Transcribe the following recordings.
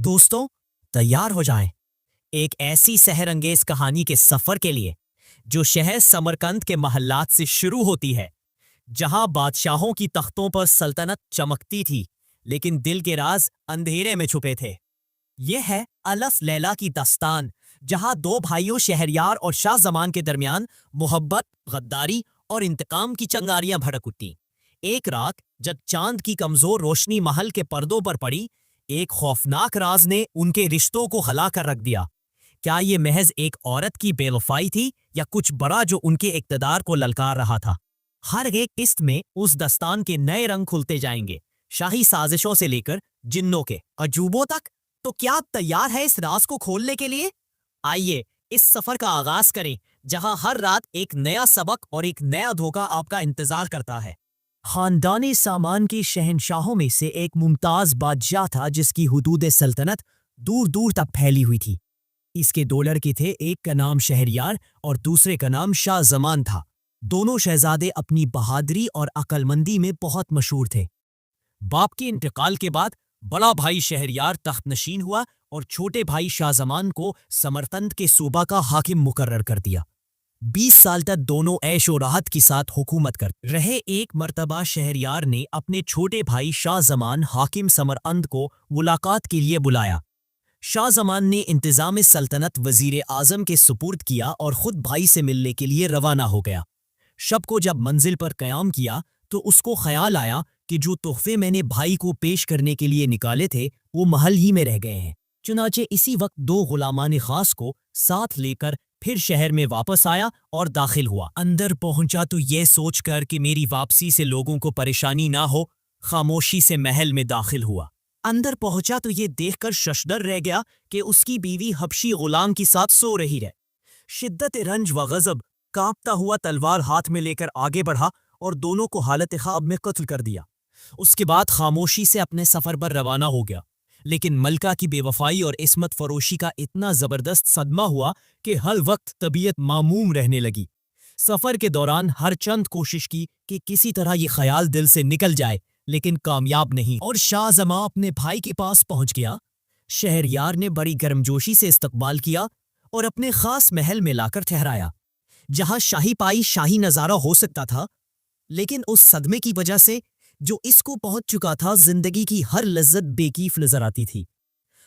دوستوں تیار ہو جائیں ایک ایسی سحر انگیز کہانی کے سفر کے لیے جو شہر سمرقند کے محلات سے شروع ہوتی ہے، جہاں بادشاہوں کی تختوں پر سلطنت چمکتی تھی لیکن دل کے راز اندھیرے میں چھپے تھے۔ یہ ہے الف لیلہ کی داستان، جہاں دو بھائیوں شہریار اور شاہ زمان کے درمیان محبت، غداری اور انتقام کی چنگاریاں بھڑک اٹھیں۔ ایک رات جب چاند کی کمزور روشنی محل کے پردوں پر پڑی، ایک خوفناک راز نے ان کے رشتوں کو ہلا کر رکھ دیا۔ کیا یہ محض ایک عورت کی بے وفائی تھی یا کچھ بڑا جو ان کے اقتدار کو للکار رہا تھا؟ ہر ایک قسط میں اس داستان کے نئے رنگ کھلتے جائیں گے، شاہی سازشوں سے لے کر جنوں کے عجوبوں تک۔ تو کیا آپ تیار ہے اس راز کو کھولنے کے لیے؟ آئیے اس سفر کا آغاز کریں، جہاں ہر رات ایک نیا سبق اور ایک نیا دھوکہ آپ کا انتظار کرتا ہے۔ خاندانی سامان کی شہنشاہوں میں سے ایک ممتاز بادشاہ تھا جس کی حدود سلطنت دور دور تک پھیلی ہوئی تھی۔ اس کے دو لڑکے تھے، ایک کا نام شہریار اور دوسرے کا نام شاہ زمان تھا۔ دونوں شہزادے اپنی بہادری اور عقل مندی میں بہت مشہور تھے۔ باپ کے انتقال کے بعد بڑا بھائی شہریار تخت نشین ہوا اور چھوٹے بھائی شاہ زمان کو سمرقند کے صوبہ کا حاکم مقرر کر دیا۔ 20 سال تک دونوں عیش و راحت کے ساتھ حکومت کرتے رہے۔ ایک مرتبہ شہریار نے اپنے چھوٹے بھائی شاہ زمان حاکم سمرقند کو ملاقات کے لیے بلایا۔ شاہ زمان نے انتظام سلطنت وزیر اعظم کے سپرد کیا اور خود بھائی سے ملنے کے لیے روانہ ہو گیا۔ شب کو جب منزل پر قیام کیا تو اس کو خیال آیا کہ جو تحفے میں نے بھائی کو پیش کرنے کے لیے نکالے تھے وہ محل ہی میں رہ گئے ہیں۔ چنانچہ اسی وقت دو غلامان خاص کو ساتھ لے کر پھر شہر میں واپس آیا اور داخل ہوا۔ اندر پہنچا تو یہ سوچ کر کہ میری واپسی سے لوگوں کو پریشانی نہ ہو، خاموشی سے محل میں داخل ہوا۔ اندر پہنچا تو یہ دیکھ کر ششدر رہ گیا کہ اس کی بیوی حبشی غلام کے ساتھ سو رہی ہے۔ شدت رنج و غضب کانپتا ہوا تلوار ہاتھ میں لے کر آگے بڑھا اور دونوں کو حالت خواب میں قتل کر دیا۔ اس کے بعد خاموشی سے اپنے سفر پر روانہ ہو گیا، لیکن ملکہ کی بے وفائی اور عصمت فروشی کا اتنا زبردست صدمہ ہوا کہ ہر وقت طبیعت معموم رہنے لگی۔ سفر کے دوران ہر چند کوشش کی کہ کسی طرح یہ خیال دل سے نکل جائے، لیکن کامیاب نہیں، اور شاہ زماں اپنے بھائی کے پاس پہنچ گیا۔ شہریار نے بڑی گرمجوشی سے استقبال کیا اور اپنے خاص محل میں لا کر ٹھہرایا، جہاں شاہی پائی شاہی نظارہ ہو سکتا تھا، لیکن اس صدمے کی وجہ سے جو اس کو پہنچ چکا تھا، زندگی کی ہر لذت بے کیف نظر آتی تھی۔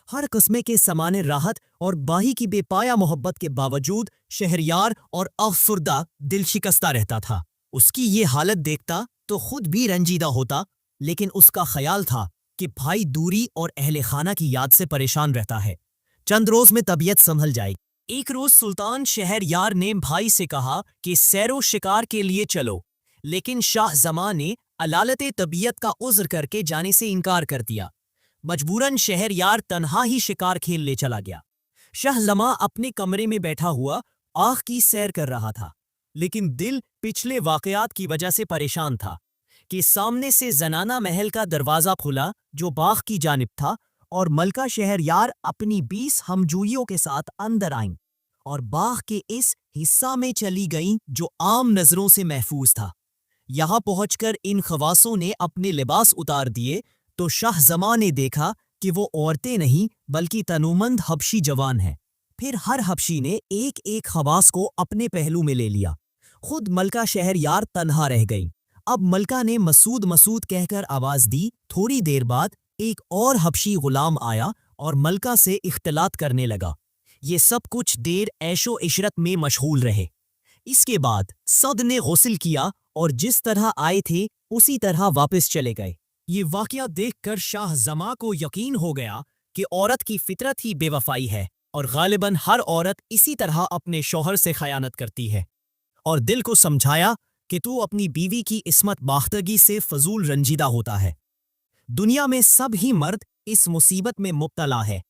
ہر قسمے کے سامان راحت اور باہی کی بے پایا محبت کے باوجود شہریار اور افسردہ دل شکستہ رہتا تھا۔ اس کی یہ حالت دیکھتا تو خود بھی رنجیدہ ہوتا، لیکن اس کا خیال تھا کہ بھائی دوری اور اہل خانہ کی یاد سے پریشان رہتا ہے، چند روز میں طبیعت سنبھل جائے گی۔ ایک روز سلطان شہریار نے بھائی سے کہا کہ سیر و شکار کے لیے چلو، لیکن شاہ زمان نے علالت طبیعت کا عذر کر کے جانے سے انکار کر دیا۔ مجبوراً شہریار تنہا ہی شکار کھیلنے چلا گیا۔ شاہ زمان اپنے کمرے میں بیٹھا ہوا آنکھ کی سیر کر رہا تھا، لیکن دل پچھلے واقعات کی وجہ سے پریشان تھا کہ سامنے سے زنانہ محل کا دروازہ کھلا جو باغ کی جانب تھا، اور ملکہ شہریار اپنی 20 ہمجوئیوں کے ساتھ اندر آئیں اور باغ کے اس حصہ میں چلی گئیں جو عام نظروں سے محفوظ تھا۔ یہاں پہنچ کر ان خواصوں نے اپنے لباس اتار دیے تو شاہ زمان نے دیکھا کہ وہ عورتیں نہیں بلکہ تنومند حبشی جوان ہیں۔ پھر ہر حبشی نے ایک ایک خواص کو اپنے پہلو میں لے لیا۔ خود ملکہ شہریار تنہا رہ گئی۔ اب ملکہ نے مسعود مسعود کہہ کر آواز دی۔ تھوڑی دیر بعد ایک اور حبشی غلام آیا اور ملکہ سے اختلاط کرنے لگا۔ یہ سب کچھ دیر عیش و عشرت میں مشغول رہے۔ اس کے بعد سب نے غسل کیا اور جس طرح آئے تھے اسی طرح واپس چلے گئے۔ یہ واقعہ دیکھ کر شاہ زمان کو یقین ہو گیا کہ عورت کی فطرت ہی بے وفائی ہے، اور غالباً ہر عورت اسی طرح اپنے شوہر سے خیانت کرتی ہے، اور دل کو سمجھایا کہ تو اپنی بیوی کی عصمت باختگی سے فضول رنجیدہ ہوتا ہے۔ دنیا میں سب ہی مرد اس مصیبت میں مبتلا ہے۔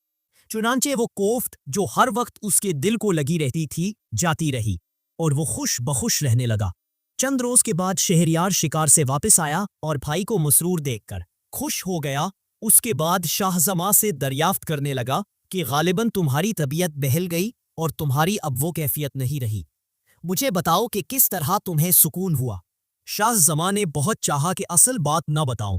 چنانچہ وہ کوفت جو ہر وقت اس کے دل کو لگی رہتی تھی جاتی رہی، اور وہ خوش بخوش رہنے لگا۔ چند روز کے بعد شہریار شکار سے واپس آیا اور بھائی کو مسرور دیکھ کر خوش ہو گیا۔ اس کے بعد شاہ زمان سے دریافت کرنے لگا کہ غالباً تمہاری طبیعت بہل گئی اور تمہاری اب وہ کیفیت نہیں رہی۔ مجھے بتاؤ کہ کس طرح تمہیں سکون ہوا۔ شاہ زمان نے بہت چاہا کہ اصل بات نہ بتاؤں،